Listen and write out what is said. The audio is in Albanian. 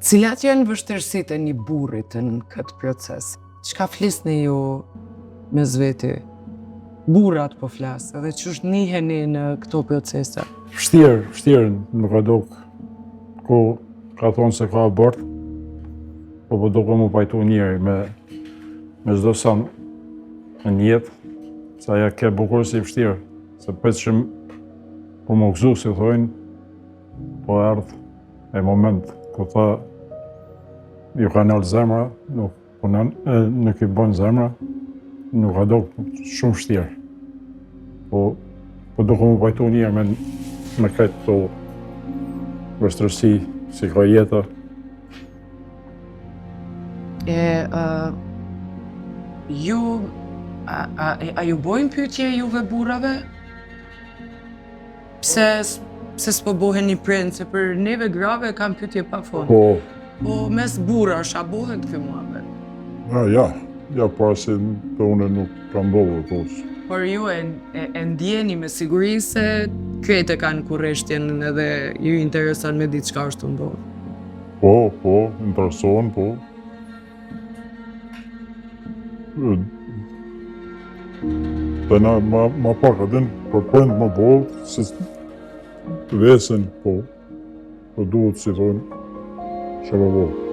Cilat janë vështirësitë e një burrit në këtë proces? Çka flisni ju mes veti? Burrat po flas, edhe ç'është njiheni në këto procese? Vështirë, më ka dok ku ka thonë se ka abort, po duke mu pajtu njëri me çdo sa në jetë, sa ja ke bukur si vështirë, se pëtshëm po më gëzu, si thojnë, po ardhë e moment ku tha ju ka nalë zemra, nuk i bon zemra, nuk ka do shumë vështirë. Po duke mu pajtu njërë me këtë të vështërësi, si ka jeta. A ju bojnë pyetje juve burrave? Pse s'po bohen një prind, se për neve grave kam pyetje pa fund. Po mes burrash, a bohet ky muhabet? Ja, pasi të une nuk kam bohë tos. Por ju e ndjeni me siguri se krejtë kanë kurreshtjen edhe ju intereson me diçka ashtu ndodh. Po, interesohen, po. Dhe na ma pak adin, për prind më bohë, si vesen, po duhet si thonë, që më bohë.